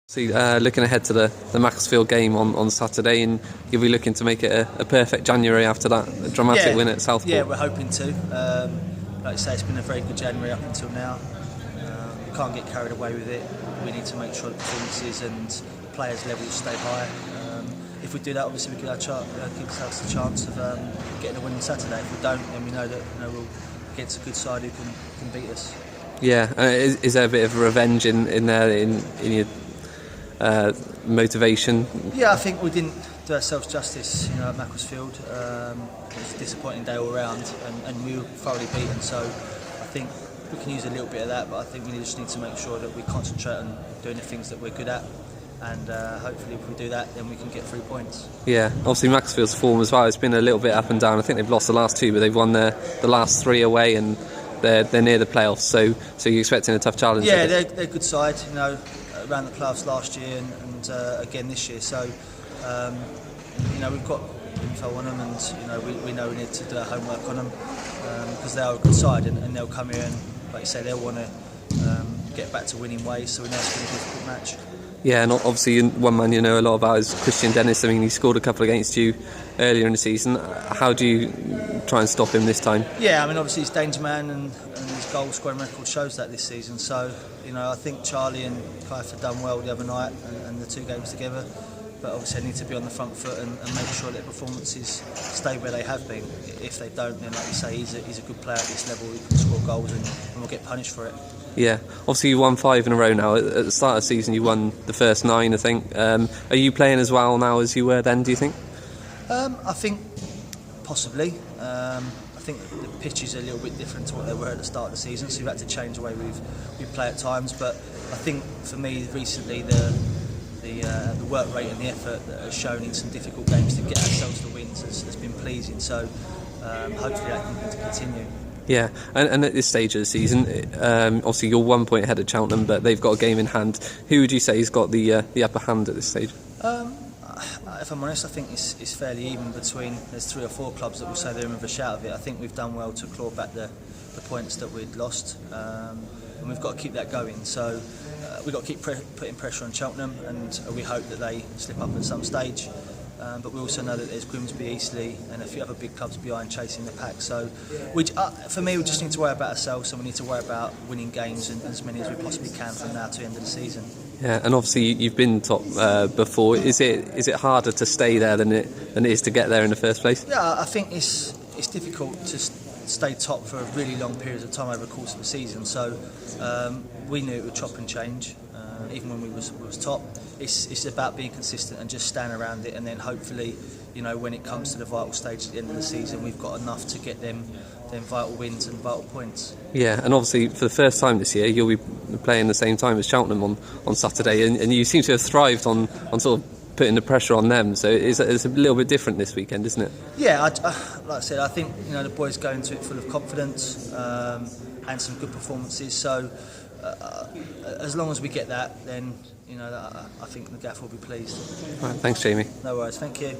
So looking ahead to the Macclesfield game on Saturday, and you'll be looking to make it a perfect January after that dramatic win at Southport. Yeah, we're hoping to. Like you say, it's been a very good January up until now. We can't get carried away with it. We need to make sure the performances and players' levels stay high. If we do that, obviously we give ourselves the chance of getting a win on Saturday. If we don't, then we know that we'll against a good side who can beat us. Yeah, is there a bit of revenge in there in your motivation? Yeah, I think we didn't do ourselves justice, at Macclesfield. It was a disappointing day all round, and we were thoroughly beaten. So I think we can use a little bit of that, but I think we just need to make sure that we concentrate on doing the things that we're good at, and hopefully if we do that, then we can get 3 points. Yeah, obviously Macclesfield's form as well, it's been a little bit up and down. I think they've lost the last 2, but they've won the last 3 away, and they're near the playoffs, so you're expecting a tough challenge? Yeah, they're a good side, around the playoffs last year and again this year. So, we've got info on them, and we know we need to do our homework on them because they are a good side, and they'll come here and, like you say, they'll want to get back to winning ways. So we know it's going to be a difficult match. Yeah, and obviously one man you know a lot about is Christian Dennis. I mean, he scored a couple against you earlier in the season. How do you try and stop him this time? Yeah, I mean, obviously he's a danger man, and his goal scoring record shows that this season. So, I think Charlie and Clive have done well the other night and the 2 games together. But obviously they need to be on the front foot and make sure their performances stay where they have been. If they don't, then like you say, he's a good player at this level. He can score goals and we'll get punished for it. Yeah, obviously you won 5 in a row now. At the start of the season you won the first 9, I think. Are you playing as well now as you were then, do you think? I think possibly. I think the pitches are a little bit different to what they were at the start of the season, so we've had to change the way we play at times. But I think for me recently the work rate and the effort that has shown in some difficult games to get ourselves the wins has been pleasing. So hopefully that can continue. Yeah, and at this stage of the season, obviously you're 1 point ahead of Cheltenham, but they've got a game in hand. Who would you say has got the upper hand at this stage? If I'm honest, I think it's fairly even between. There's 3 or 4 clubs that will say they're in with a shout of it. I think we've done well to claw back the points that we'd lost, and we've got to keep that going. So we've got to keep putting pressure on Cheltenham, and we hope that they slip up at some stage. But we also know that there's Grimsby, Eastleigh and a few other big clubs behind chasing the pack. So for me, we just need to worry about ourselves, and we need to worry about winning games and as many as we possibly can from now to the end of the season. Yeah, and obviously you've been top before. Is it harder to stay there than it is to get there in the first place? Yeah, I think it's difficult to stay top for a really long periods of time over the course of the season. So we knew it would chop and change. Even when we was top, it's about being consistent and just stand around it, and then hopefully, when it comes to the vital stage at the end of the season, we've got enough to get them vital wins and vital points. Yeah, and obviously for the first time this year, you'll be playing the same time as Cheltenham on Saturday, and you seem to have thrived on sort of putting the pressure on them. So it's a little bit different this weekend, isn't it? Yeah, like I said, I think the boys go into it full of confidence and some good performances. So. As long as we get that, then I think the gaffer will be pleased. Right, thanks, Jamie. No worries, thank you.